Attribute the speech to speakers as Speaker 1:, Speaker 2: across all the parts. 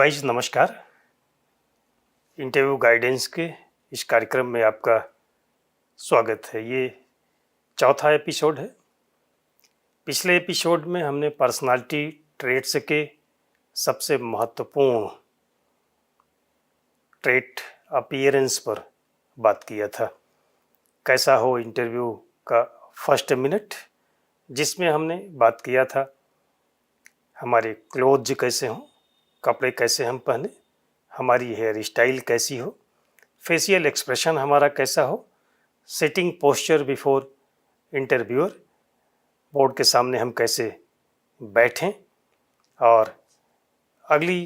Speaker 1: Guys नमस्कार। Interview guidance के इस कार्यक्रम में आपका स्वागत है। ये चौथा एपिसोड है। पिछले एपिसोड में हमने पर्सनालिटी ट्रेट्स के सबसे महत्वपूर्ण ट्रेट अपीयरेंस पर बात किया था। कैसा हो इंटरव्यू का फर्स्ट मिनट, जिसमें हमने बात किया था हमारे क्लोथ्स कैसे हों, कपड़े कैसे हम पहने, हमारी हेयर स्टाइल कैसी हो, फेशियल एक्सप्रेशन हमारा कैसा हो, sitting posture before interviewer, board के सामने हम कैसे बैठें। और अगली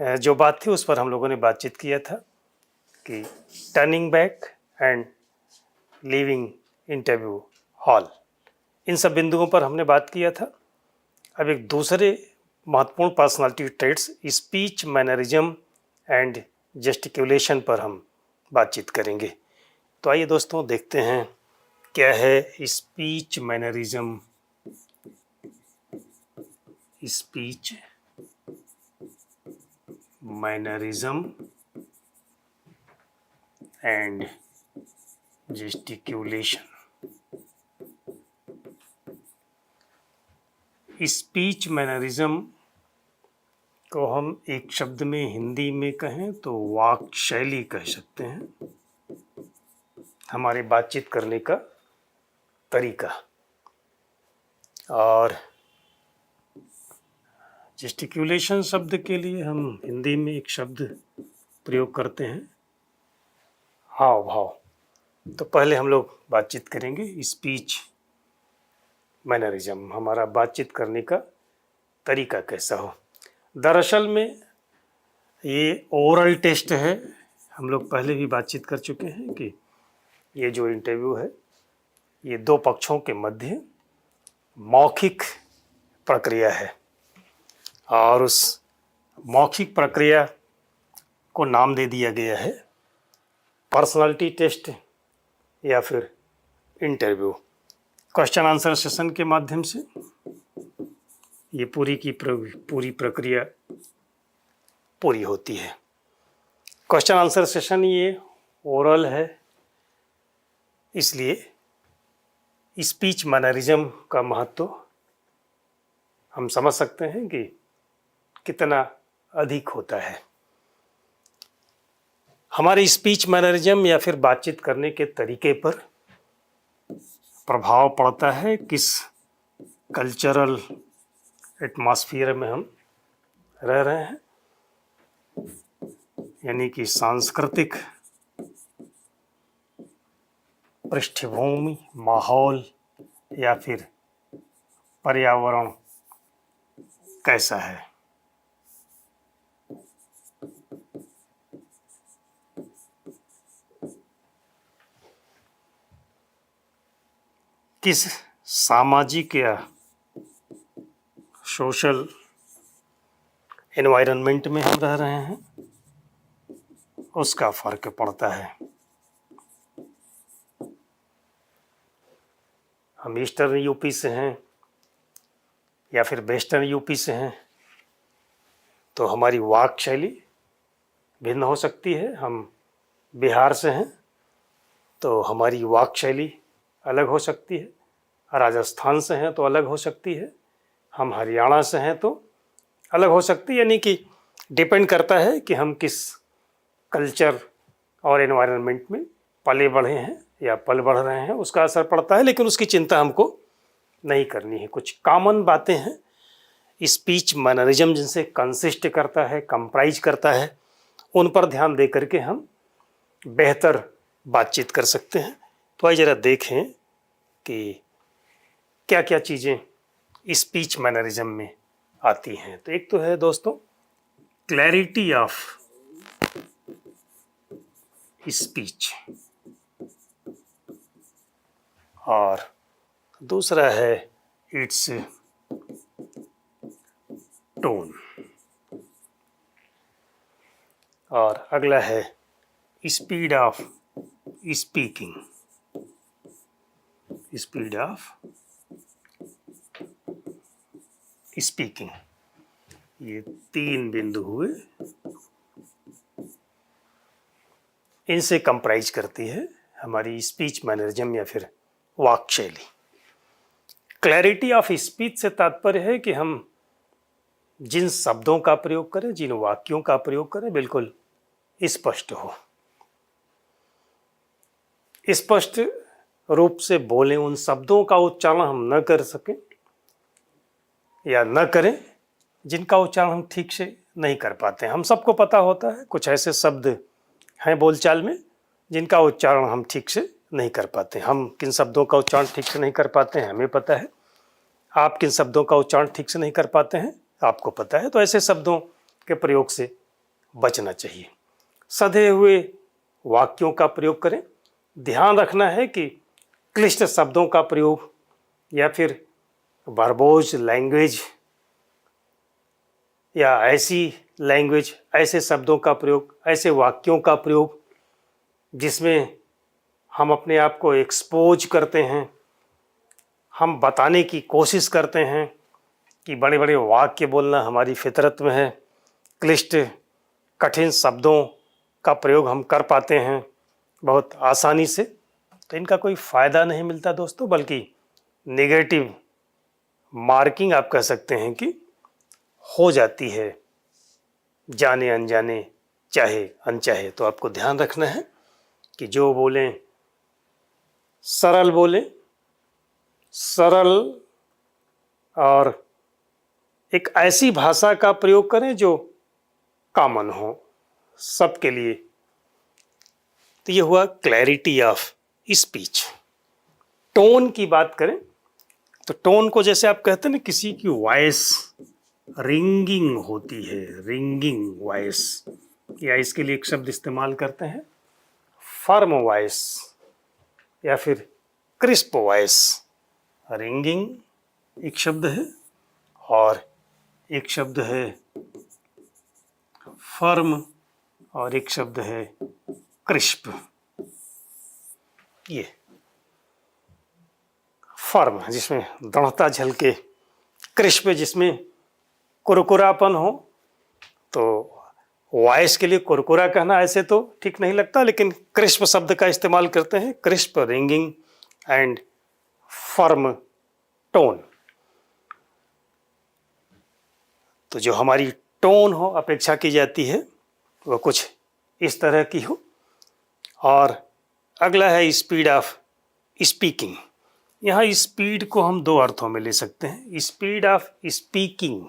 Speaker 1: जो बात थी उस पर हम लोगों ने बातचीत किया था कि turning back and leaving interview hall, इन सब बिंदुओं पर हमने बात किया था। अब एक दूसरे महत्वपूर्ण personality traits speech mannerism and gesticulation पर हम बातचीत करेंगे। तो आइए दोस्तों देखते हैं क्या है speech mannerism. Speech mannerism and gesticulation. Speech mannerism को हम एक शब्द में हिंदी में कहें तो वाक शैली कह सकते हैं, हमारे बातचीत करने का तरीका। और जेस्टिकुलेशन शब्द के लिए हम हिंदी में एक शब्द प्रयोग करते हैं, हाव भाव। तो पहले हम लोग बातचीत करेंगे स्पीच मैनरिज्म, हमारा बातचीत करने का तरीका कैसा हो। दरअसल में ये ओरल टेस्ट है। हम लोग पहले भी बातचीत कर चुके हैं कि ये जो इंटरव्यू है ये दो पक्षों के मध्य मौखिक प्रक्रिया है, और उस मौखिक प्रक्रिया को नाम दे दिया गया है पर्सनालिटी टेस्ट या फिर इंटरव्यू। क्वेश्चन आंसर सेशन के माध्यम से ये पूरी प्रक्रिया पूरी होती है। क्वेश्चन आंसर सेशन ये ओरल है, इसलिए स्पीच मैनरिज्म का महत्व हम समझ सकते हैं कि कितना अधिक होता है। हमारे स्पीच मैनरिज्म या फिर बातचीत करने के तरीके पर प्रभाव पड़ता है किस कल्चरल एटमॉस्फेयर में हम रह रहे हैं, यानी कि सांस्कृतिक पृष्ठभूमि, माहौल या फिर पर्यावरण कैसा है। किस सामाजिक या सोशल एनवायरनमेंट में हम रह रहे हैं उसका फर्क पड़ता है। हम ईस्टर्न यूपी से हैं या फिर वेस्टर्न यूपी से हैं तो हमारी वाक शैली भिन्न हो सकती है। हम बिहार से हैं तो हमारी वाक शैली अलग हो सकती है, राजस्थान से हैं तो अलग हो सकती है, हम हरियाणा से हैं तो अलग हो सकती है। यानी कि डिपेंड करता है कि हम किस कल्चर और एनवायरनमेंट में पले बढ़े हैं या पल बढ़ रहे हैं, उसका असर पड़ता है। लेकिन उसकी चिंता हमको नहीं करनी है। कुछ कॉमन बातें हैं स्पीच मैनरिज्म जिनसे कंसिस्ट करता है, कंप्राइज करता है, उन पर ध्यान दे करके हम बेहतर बातचीत कर सकते हैं। तो आइए ज़रा देखें कि क्या क्या चीज़ें स्पीच मैनरिज्म में आती हैं। तो एक तो है दोस्तों क्लैरिटी ऑफ स्पीच, और दूसरा है इट्स टोन, और अगला है speed of speaking, speed of speaking. ये 3 बिंदु हुए, इनसे कंप्राइज करती है हमारी स्पीच मैनरिज्म या फिर वाक शैली। क्लैरिटी ऑफ स्पीच से तात्पर्य है कि हम जिन शब्दों का प्रयोग करें, जिन वाक्यों का प्रयोग करें, बिल्कुल स्पष्ट हो, स्पष्ट रूप से बोलें। उन शब्दों का उच्चारण हम न कर सकें या न करें जिनका उच्चारण हम ठीक से नहीं कर पाते हैं। हम सबको पता होता है कुछ ऐसे शब्द हैं बोलचाल में जिनका उच्चारण हम ठीक से नहीं कर पाते। हम किन शब्दों का उच्चारण ठीक से नहीं कर पाते हैं हमें पता है, आप किन शब्दों का उच्चारण ठीक से नहीं कर पाते हैं आपको पता है। तो ऐसे शब्दों के प्रयोग से बचना चाहिए। सधे हुए वाक्यों का प्रयोग करें। ध्यान रखना है कि क्लिष्ट शब्दों का प्रयोग या फिर वर्बोज लैंग्वेज या ऐसी लैंग्वेज, ऐसे शब्दों का प्रयोग, ऐसे वाक्यों का प्रयोग जिसमें हम अपने आप को एक्सपोज करते हैं, हम बताने की कोशिश करते हैं कि बड़े बड़े वाक्य बोलना हमारी फितरत में है, क्लिष्ट कठिन शब्दों का प्रयोग हम कर पाते हैं बहुत आसानी से, तो इनका कोई फ़ायदा नहीं मिलता दोस्तों, बल्कि नेगेटिव मार्किंग आप कह सकते हैं कि हो जाती है जाने अनजाने, चाहे अनचाहे। तो आपको ध्यान रखना है कि जो बोलें सरल बोलें, सरल और एक ऐसी भाषा का प्रयोग करें जो कॉमन हो सबके लिए। तो ये हुआ क्लैरिटी ऑफ स्पीच। टोन की बात करें तो टोन को जैसे आप कहते हैं ना, किसी की वॉइस रिंगिंग होती है, रिंगिंग वॉइस, या इसके लिए एक शब्द इस्तेमाल करते हैं फर्म वॉइस या फिर क्रिस्प वॉइस। रिंगिंग एक शब्द है और एक शब्द है फर्म और एक शब्द है क्रिस्प। ये फर्म जिसमें दृढ़ता झलके, क्रिस्प जिसमें कुरकुरापन हो। तो वॉइस के लिए कुरकुरा कहना ऐसे तो ठीक नहीं लगता, लेकिन क्रिस्प शब्द का इस्तेमाल करते हैं। Crisp, ringing and firm tone. तो जो हमारी टोन हो, अपेक्षा की जाती है वो कुछ इस तरह की हो। और अगला है स्पीड ऑफ स्पीकिंग। यहाँ स्पीड को हम 2 अर्थों में ले सकते हैं। स्पीड ऑफ स्पीकिंग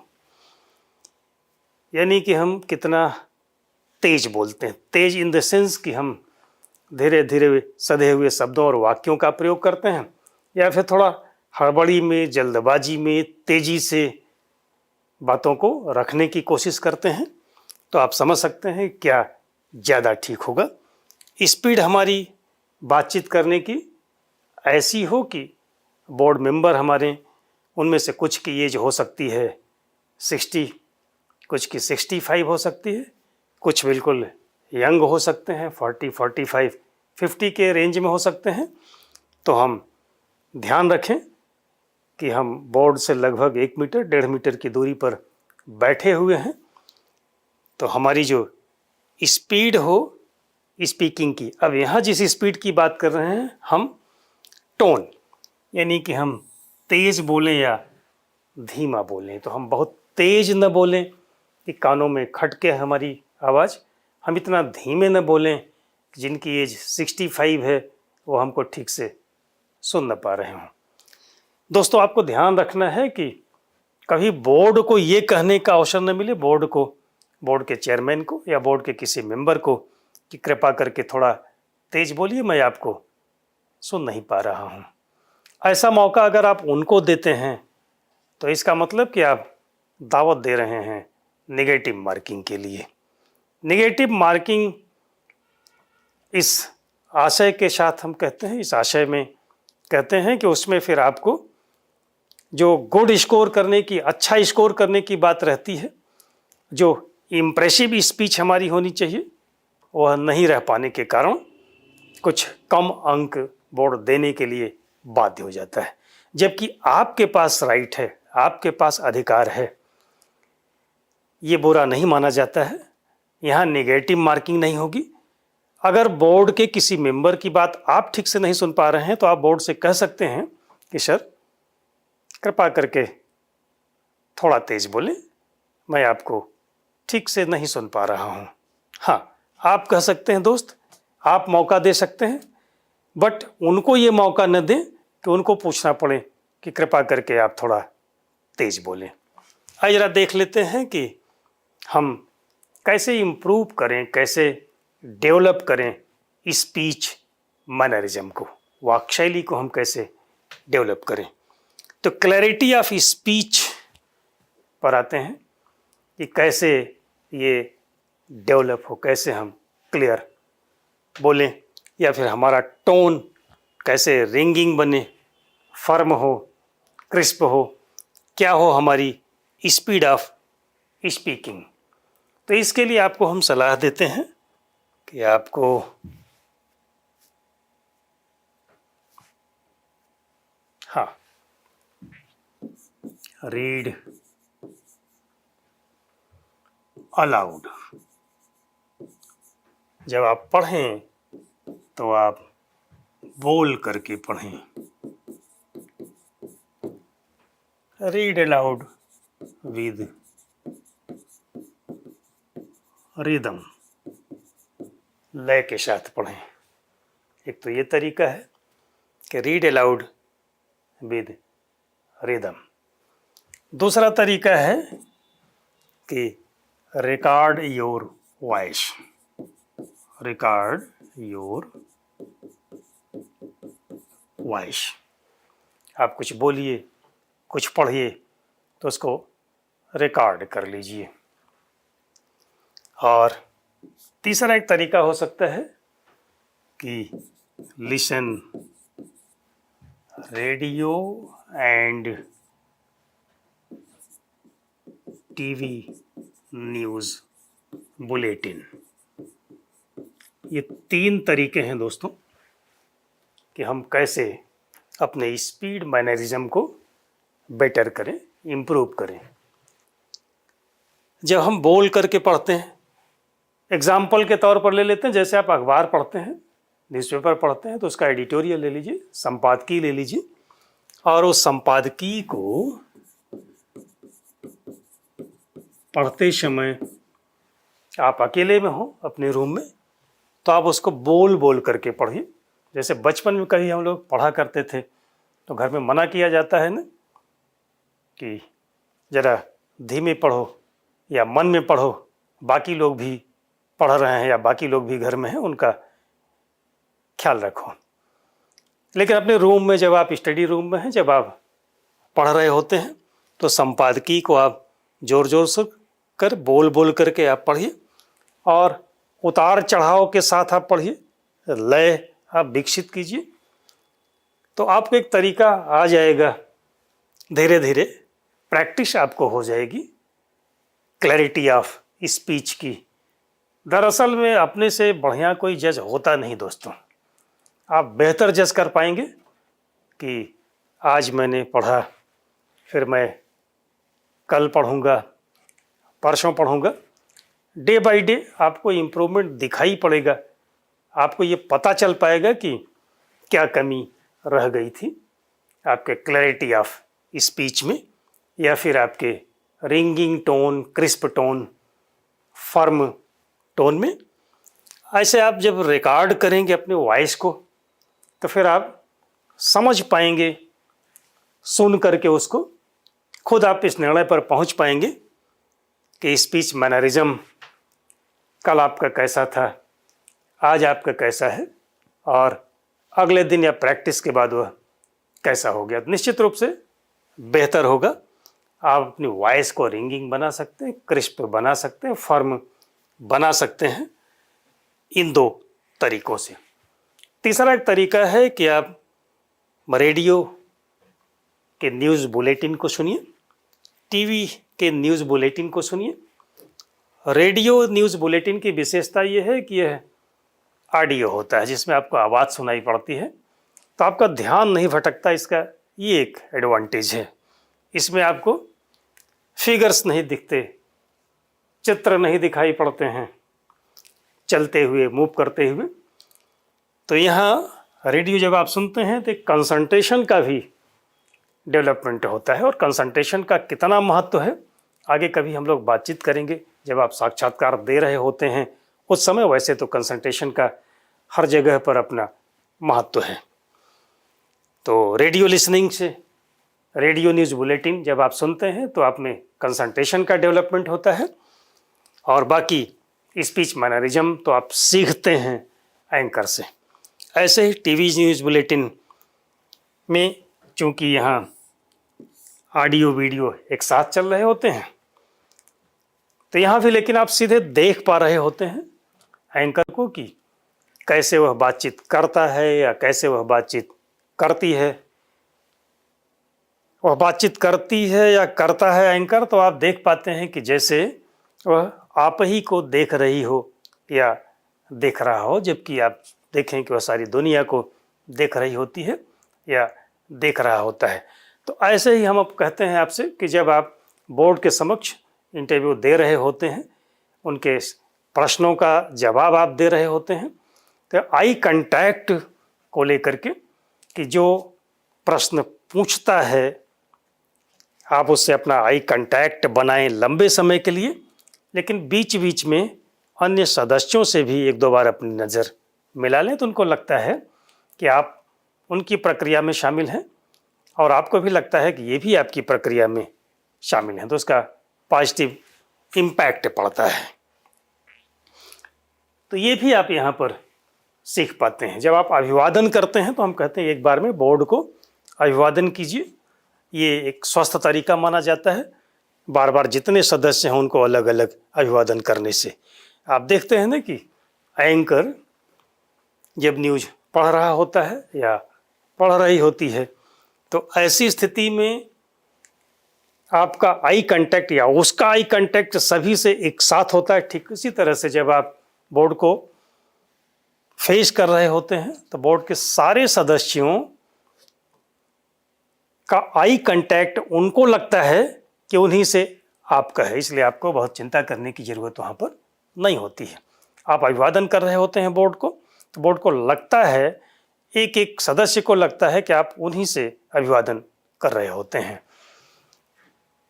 Speaker 1: यानी कि हम कितना तेज बोलते हैं, तेज इन द सेंस कि हम धीरे धीरे सधे हुए शब्दों और वाक्यों का प्रयोग करते हैं, या फिर थोड़ा हड़बड़ी में, जल्दबाजी में, तेजी से बातों को रखने की कोशिश करते हैं। तो आप समझ सकते हैं क्या ज़्यादा ठीक होगा। स्पीड हमारी बातचीत करने की ऐसी हो कि बोर्ड मेंबर हमारे, उनमें से कुछ की एज हो सकती है 60, कुछ की 65 हो सकती है, कुछ बिल्कुल यंग हो सकते हैं 40, 45, 50 के रेंज में हो सकते हैं। तो हम ध्यान रखें कि हम बोर्ड से लगभग 1 मीटर 1.5 मीटर की दूरी पर बैठे हुए हैं। तो हमारी जो स्पीड हो स्पीकिंग की, अब यहाँ जिस स्पीड की बात कर रहे हैं हम, टोन, यानी कि हम तेज बोलें या धीमा बोलें। तो हम बहुत तेज न बोलें कि कानों में खटके हमारी आवाज़, हम इतना धीमे न बोलें कि जिनकी एज 65 है वो हमको ठीक से सुन न पा रहे हों। दोस्तों, आपको ध्यान रखना है कि कभी बोर्ड को ये कहने का अवसर न मिले, बोर्ड के चेयरमैन को या बोर्ड के किसी मेंबर को, कि कृपा करके थोड़ा तेज बोलिए, मैं आपको सुन नहीं पा रहा हूँ। ऐसा मौका अगर आप उनको देते हैं तो इसका मतलब कि आप दावत दे रहे हैं नेगेटिव मार्किंग के लिए। नेगेटिव मार्किंग इस आशय के साथ हम कहते हैं, इस आशय में कहते हैं कि उसमें फिर आपको जो गुड स्कोर करने की, अच्छा स्कोर करने की बात रहती है, जो इम्प्रेसिव स्पीच हमारी होनी चाहिए, वह नहीं रह पाने के कारण कुछ कम अंक बोर्ड देने के लिए बाध्य हो जाता है। जबकि आपके पास राइट है, आपके पास अधिकार है ये बुरा नहीं माना जाता है, यहाँ नेगेटिव मार्किंग नहीं होगी। अगर बोर्ड के किसी मेंबर की बात आप ठीक से नहीं सुन पा रहे हैं तो आप बोर्ड से कह सकते हैं कि सर कृपा करके थोड़ा तेज बोले, मैं आपको ठीक से नहीं सुन पा रहा हूँ। हाँ, आप कह सकते हैं दोस्त, आप मौका दे सकते हैं, बट उनको ये मौका न दें कि उनको पूछना पड़े कि कृपा करके आप थोड़ा तेज बोलें। आइए जरा देख लेते हैं कि हम कैसे इम्प्रूव करें, कैसे डेवलप करें स्पीच मैनरिज्म को, वाक्शैली को हम कैसे डेवलप करें। तो क्लैरिटी ऑफ स्पीच पर आते हैं कि कैसे ये डेवलप हो, कैसे हम क्लियर बोलें, या फिर हमारा टोन कैसे रिंगिंग बने, फर्म हो, क्रिस्प हो, क्या हो हमारी स्पीड ऑफ स्पीकिंग। तो इसके लिए आपको हम सलाह देते हैं कि आपको हाँ, रीड अलाउड। जब आप पढ़ें तो आप बोल करके पढ़ें। रीड अलाउड विद रिदम, लय के साथ पढ़ें। एक तो ये तरीका है कि रीड अलाउड विद रिदम। दूसरा तरीका है कि record your voice. Record your voice. आप कुछ बोलिए, कुछ पढ़िए तो उसको रिकॉर्ड कर लीजिए। और तीसरा एक तरीका हो सकता है कि listen radio and TV news bulletin. ये 3 तरीके हैं दोस्तों कि हम कैसे अपने स्पीड मैनरिज्म को बेटर करें, इम्प्रूव करें। जब हम बोल करके पढ़ते हैं, एग्जाम्पल के तौर पर ले लेते हैं, जैसे आप अखबार पढ़ते हैं, न्यूज़पेपर पढ़ते हैं, तो उसका एडिटोरियल ले लीजिए, संपादकीय ले लीजिए, और उस संपादकीय को पढ़ते समय आप अकेले में हो अपने रूम में, तो आप उसको बोल बोल करके पढ़िए। जैसे बचपन में कभी हम लोग पढ़ा करते थे तो घर में मना किया जाता है ना कि ज़रा धीमे पढ़ो या मन में पढ़ो, बाकी लोग भी पढ़ रहे हैं या बाकी लोग भी घर में हैं, उनका ख्याल रखो। लेकिन अपने रूम में, जब आप स्टडी रूम में हैं, जब आप पढ़ रहे होते हैं, तो संपादकीय को आप ज़ोर ज़ोर से कर बोल बोल करके आप पढ़िए, और उतार चढ़ाव के साथ आप पढ़िए, लय आप विकसित कीजिए। तो आपको एक तरीका आ जाएगा, धीरे धीरे प्रैक्टिस आपको हो जाएगी क्लैरिटी ऑफ स्पीच की। दरअसल में अपने से बढ़िया कोई जज होता नहीं दोस्तों। आप बेहतर जज कर पाएंगे कि आज मैंने पढ़ा, फिर मैं कल पढ़ूंगा, परसों पढ़ूंगा। डे बाय डे आपको इम्प्रूवमेंट दिखाई पड़ेगा, आपको ये पता चल पाएगा कि क्या कमी रह गई थी आपके क्लैरिटी ऑफ स्पीच में, या फिर आपके ringing tone, crisp tone, firm tone में। ऐसे आप जब रिकॉर्ड करेंगे अपने वॉइस को, तो फिर आप समझ पाएंगे, सुन करके उसको खुद आप इस निर्णय पर पहुंच पाएंगे कि स्पीच मैनरिज्म कल आपका कैसा था, आज आपका कैसा है, और अगले दिन या प्रैक्टिस के बाद वह कैसा हो गया। निश्चित रूप से बेहतर होगा। आप अपनी वॉइस को रिंगिंग बना सकते हैं, क्रिस्प बना सकते हैं, फर्म बना सकते हैं इन 2 तरीकों से। तीसरा एक तरीका है कि आप रेडियो के न्यूज़ बुलेटिन को सुनिए, टीवी के न्यूज़ बुलेटिन को सुनिए। रेडियो न्यूज़ बुलेटिन की विशेषता ये है कि यह ऑडियो होता है, जिसमें आपको आवाज़ सुनाई पड़ती है, तो आपका ध्यान नहीं भटकता। इसका ये एक एडवांटेज है। इसमें आपको फिगर्स नहीं दिखते, चित्र नहीं दिखाई पड़ते हैं चलते हुए, मूव करते हुए। तो यहाँ रेडियो जब आप सुनते हैं तो कंसंट्रेशन का भी डेवलपमेंट होता है, और कंसंट्रेशन का कितना महत्व है आगे कभी हम लोग बातचीत करेंगे। जब आप साक्षात्कार दे रहे होते हैं उस समय वैसे तो कंसंट्रेशन का हर जगह पर अपना महत्व है। तो रेडियो लिसनिंग से, रेडियो न्यूज़ बुलेटिन जब आप सुनते हैं तो आप में कंसंट्रेशन का डेवलपमेंट होता है, और बाकी स्पीच मैनरिज्म तो आप सीखते हैं एंकर से। ऐसे ही टीवी न्यूज़ बुलेटिन में चूँकि यहाँ ऑडियो वीडियो एक साथ चल रहे होते हैं तो यहाँ भी लेकिन आप सीधे देख पा रहे होते हैं एंकर को कि कैसे वह बातचीत करता है या कैसे वह बातचीत करती है। वह बातचीत करती है या करता है एंकर, तो आप देख पाते हैं कि जैसे वह आप ही को देख रही हो या देख रहा हो, जबकि आप देखें कि वह सारी दुनिया को देख रही होती है या देख रहा होता है। तो ऐसे ही हम अब कहते हैं आपसे कि जब आप बोर्ड के समक्ष इंटरव्यू दे रहे होते हैं, उनके प्रश्नों का जवाब आप दे रहे होते हैं, तो आई कांटेक्ट को लेकर के कि जो प्रश्न पूछता है आप उससे अपना आई कांटेक्ट बनाएं लंबे समय के लिए, लेकिन बीच बीच में अन्य सदस्यों से भी एक दो बार अपनी नज़र मिला लें तो उनको लगता है कि आप उनकी प्रक्रिया में शामिल हैं और आपको भी लगता है कि ये भी आपकी प्रक्रिया में शामिल हैं, तो उसका पॉजिटिव इम्पैक्ट पड़ता है। तो ये भी आप यहाँ पर सीख पाते हैं। जब आप अभिवादन करते हैं तो हम कहते हैं एक बार में बोर्ड को अभिवादन कीजिए, ये एक स्वस्थ तरीका माना जाता है। बार बार जितने सदस्य हैं उनको अलग अलग अभिवादन करने से आप देखते हैं ना कि एंकर जब न्यूज़ पढ़ रहा होता है या पढ़ रही होती है तो ऐसी स्थिति में आपका आई कांटेक्ट या उसका आई कांटेक्ट सभी से एक साथ होता है। ठीक इसी तरह से जब आप बोर्ड को फेस कर रहे होते हैं तो बोर्ड के सारे सदस्यों का आई कांटेक्ट उनको लगता है कि उन्हीं से आपका है, इसलिए आपको बहुत चिंता करने की ज़रूरत वहाँ पर नहीं होती है। आप अभिवादन कर रहे होते हैं बोर्ड को, तो बोर्ड को लगता है, एक एक सदस्य को लगता है कि आप उन्हीं से अभिवादन कर रहे होते हैं।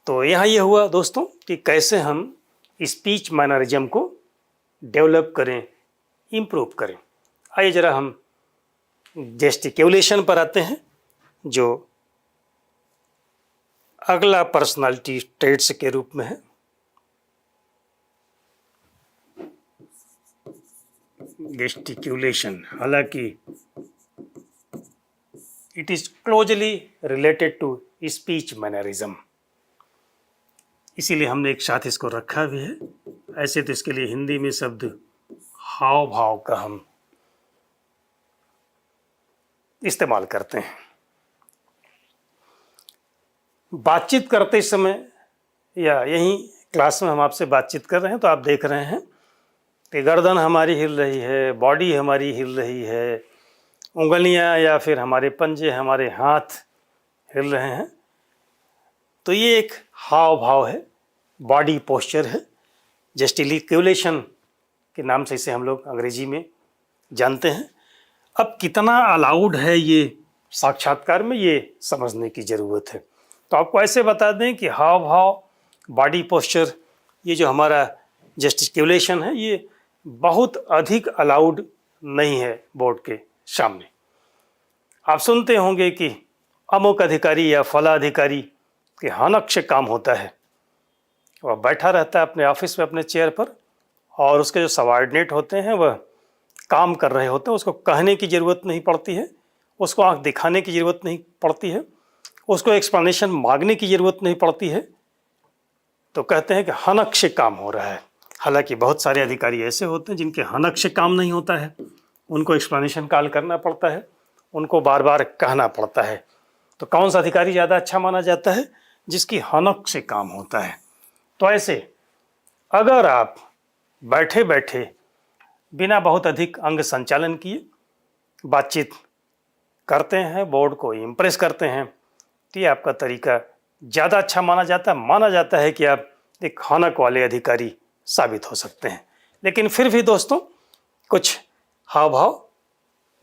Speaker 1: तो यहाँ ये हुआ दोस्तों कि कैसे हम स्पीच मैनरिज्म को डेवलप करें, इम्प्रूव करें। आइए ज़रा हम जेस्टिक्यूलेशन पर आते हैं, जो अगला पर्सनालिटी ट्रेट्स के रूप में है। जेस्टिक्यूलेशन, हालांकि it is closely related to speech mannerism, इसीलिए हमने एक साथ इसको रखा भी है। ऐसे तो इसके लिए हिंदी में शब्द हाव भाव का हम इस्तेमाल करते हैं। बातचीत करते समय या यहीं क्लास में हम आपसे बातचीत कर रहे हैं तो आप देख रहे हैं कि गर्दन हमारी हिल रही है, बॉडी हमारी हिल रही है, उंगलियां या फिर हमारे पंजे, हमारे हाथ हिल रहे हैं। तो ये एक हाव भाव है, बॉडी पोस्चर है, जेस्टिक्यूलेशन के नाम से इसे हम लोग अंग्रेजी में जानते हैं। अब कितना अलाउड है ये साक्षात्कार में, ये समझने की ज़रूरत है। तो आपको ऐसे बता दें कि हाव भाव, बॉडी पोस्चर, ये जो हमारा जेस्टिक्यूलेशन है ये बहुत अधिक अलाउड नहीं है बोर्ड के सामने। आप सुनते होंगे कि अमुक अधिकारी या फला अधिकारी के हनक से काम होता है, वह बैठा रहता है अपने ऑफिस में अपने चेयर पर और उसके जो सबऑर्डिनेट होते हैं वह काम कर रहे होते हैं, उसको कहने की ज़रूरत नहीं पड़ती है, उसको आंख दिखाने की ज़रूरत नहीं पड़ती है, उसको एक्सप्लेनेशन मांगने की ज़रूरत नहीं पड़ती है। तो कहते हैं कि हनक से काम हो रहा है। हालांकि बहुत सारे अधिकारी ऐसे होते हैं जिनके हनक से काम नहीं होता है, उनको एक्सप्लेनेशन कॉल करना पड़ता है, उनको बार बार कहना पड़ता है। तो कौन सा अधिकारी ज़्यादा अच्छा माना जाता है? जिसकी हनक से काम होता है। तो ऐसे अगर आप बैठे बैठे बिना बहुत अधिक अंग संचालन किए बातचीत करते हैं, बोर्ड को इम्प्रेस करते हैं, तो ये आपका तरीका ज़्यादा अच्छा माना जाता है। माना जाता है कि आप एक हनक वाले अधिकारी साबित हो सकते हैं। लेकिन फिर भी दोस्तों कुछ हाव भाव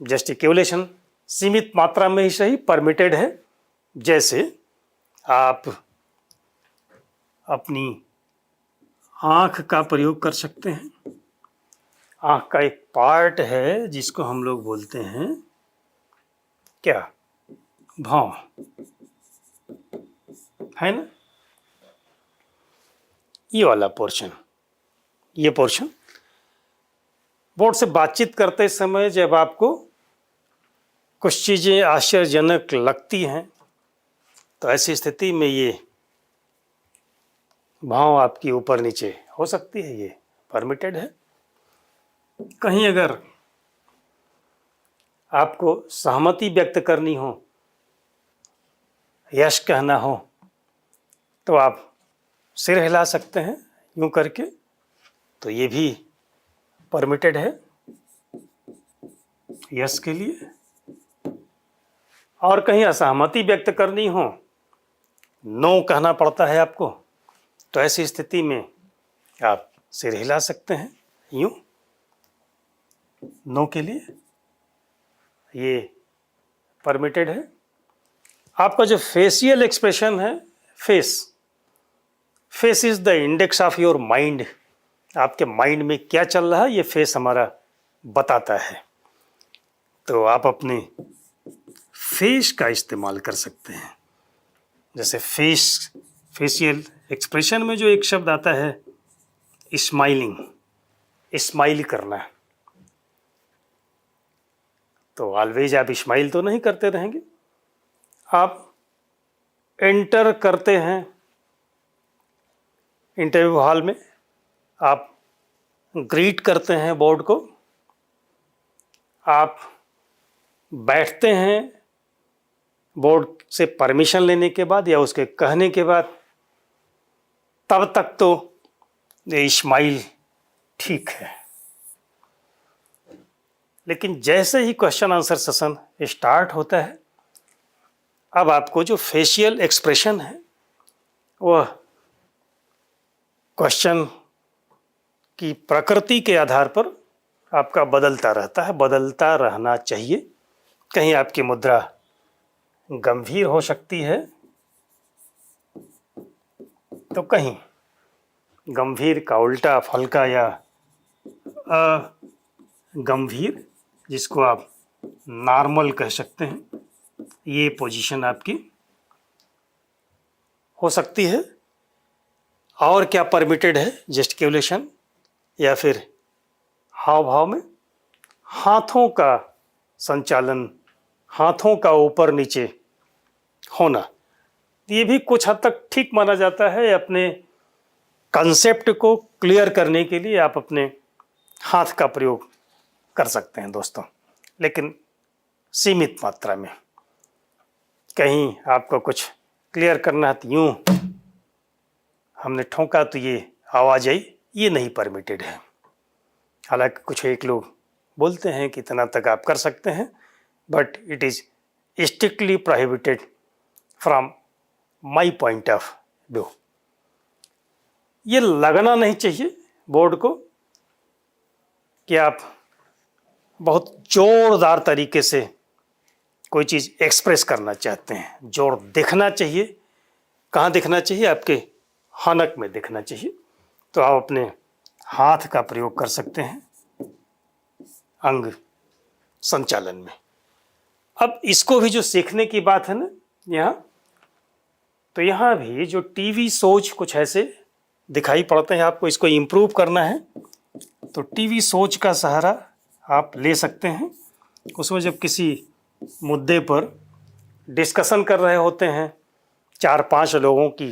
Speaker 1: जेस्टिक्यूलेशन सीमित मात्रा में ही सही परमिटेड है। जैसे आप अपनी आँख का प्रयोग कर सकते हैं। आँख का एक पार्ट है जिसको हम लोग बोलते हैं क्या, भौं, है ना। ये वाला पोर्शन, ये पोर्शन बोर्ड से बातचीत करते समय जब आपको कुछ चीज़ें आश्चर्यजनक लगती हैं तो ऐसी स्थिति में ये भाव आपकी ऊपर नीचे हो सकती है, ये परमिटेड है। कहीं अगर आपको सहमति व्यक्त करनी हो, यश कहना हो, तो आप सिर हिला सकते हैं यूं करके, तो ये भी परमिटेड है यश के लिए। और कहीं असहमति व्यक्त करनी हो, नो कहना पड़ता है आपको, तो ऐसी स्थिति में आप सिर हिला सकते हैं यूं, नो के लिए, ये परमिटेड है। आपका जो फेशियल एक्सप्रेशन है, face is the index of your mind. आपके माइंड में क्या चल रहा है ये फेस हमारा बताता है। तो आप अपने फेस का इस्तेमाल कर सकते हैं। जैसे फेशियल एक्सप्रेशन में जो एक शब्द आता है स्माइलिंग, स्माइल करना, तो ऑलवेज आप स्माइल तो नहीं करते रहेंगे। आप एंटर करते हैं इंटरव्यू हॉल में, आप ग्रीट करते हैं बोर्ड को, आप बैठते हैं बोर्ड से परमिशन लेने के बाद या उसके कहने के बाद, तब तक तो ये स्माइल ठीक है। लेकिन जैसे ही क्वेश्चन आंसर सेशन स्टार्ट होता है, अब आपको जो फेशियल एक्सप्रेशन है वह क्वेश्चन की प्रकृति के आधार पर आपका बदलता रहता है, बदलता रहना चाहिए। कहीं आपकी मुद्रा गंभीर हो सकती है तो कहीं गंभीर का उल्टा हल्का या गंभीर, जिसको आप नॉर्मल कह सकते हैं, ये पोजीशन आपकी हो सकती है। और क्या परमिटेड है जेस्टिक्यूलेशन या फिर हाव भाव में, हाथों का संचालन, हाथों का ऊपर नीचे होना, ये भी कुछ हद तक ठीक माना जाता है। अपने कंसेप्ट को क्लियर करने के लिए आप अपने हाथ का प्रयोग कर सकते हैं दोस्तों, लेकिन सीमित मात्रा में। कहीं आपको कुछ क्लियर करना है तो यूं हमने ठोका तो ये आवाज़ आई, ये नहीं परमिटेड है। हालांकि कुछ एक लोग बोलते हैं कि इतना तक आप कर सकते हैं, but it is strictly prohibited from my point of view. ये लगना नहीं चाहिए बोर्ड को कि आप बहुत जोरदार तरीके से कोई चीज़ एक्सप्रेस करना चाहते हैं। जोर दिखना चाहिए, कहाँ दिखना चाहिए, आपके हनक में दिखना चाहिए। तो आप अपने हाथ का प्रयोग कर सकते हैं अंग संचालन में। अब इसको भी जो सीखने की बात है ना यहाँ, तो यहाँ भी जो टीवी शोज कुछ ऐसे दिखाई पड़ते हैं, आपको इसको इम्प्रूव करना है तो टीवी शोज का सहारा आप ले सकते हैं। उसमें जब किसी मुद्दे पर डिस्कशन कर रहे होते हैं, 4-5 लोगों की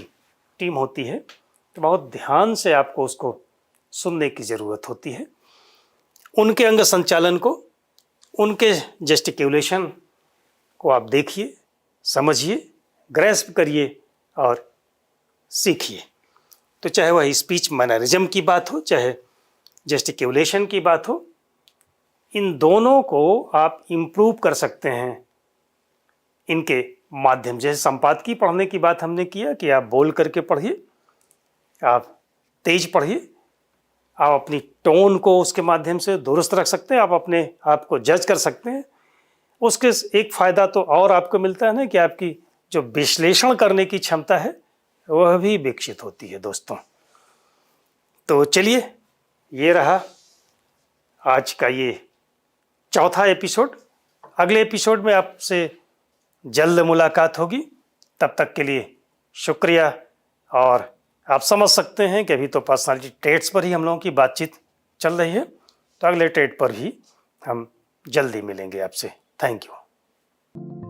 Speaker 1: टीम होती है, तो बहुत ध्यान से आपको उसको सुनने की ज़रूरत होती है। उनके अंग संचालन को, उनके जेस्टिक्यूलेशन को आप देखिए, समझिए, ग्रैस्प करिए और सीखिए। तो चाहे वह स्पीच मैनरिज्म की बात हो, चाहे जेस्टिक्यूलेशन की बात हो, इन दोनों को आप इम्प्रूव कर सकते हैं इनके माध्यम। जैसे संपादकीय पढ़ने की बात हमने किया कि आप बोल करके पढ़िए, आप तेज पढ़िए, आप अपनी टोन को उसके माध्यम से दुरुस्त रख सकते हैं, आप अपने आप को जज कर सकते हैं। उसके एक फ़ायदा तो और आपको मिलता है ना कि आपकी जो विश्लेषण करने की क्षमता है वह भी विकसित होती है दोस्तों। तो चलिए, ये रहा आज का ये चौथा एपिसोड। अगले एपिसोड में आपसे जल्द मुलाकात होगी। तब तक के लिए शुक्रिया। और आप समझ सकते हैं कि अभी तो पर्सनालिटी ट्रेट्स पर ही हम लोगों की बातचीत चल रही है, तो अगले ट्रेट पर भी हम जल्दी मिलेंगे आपसे। Thank you.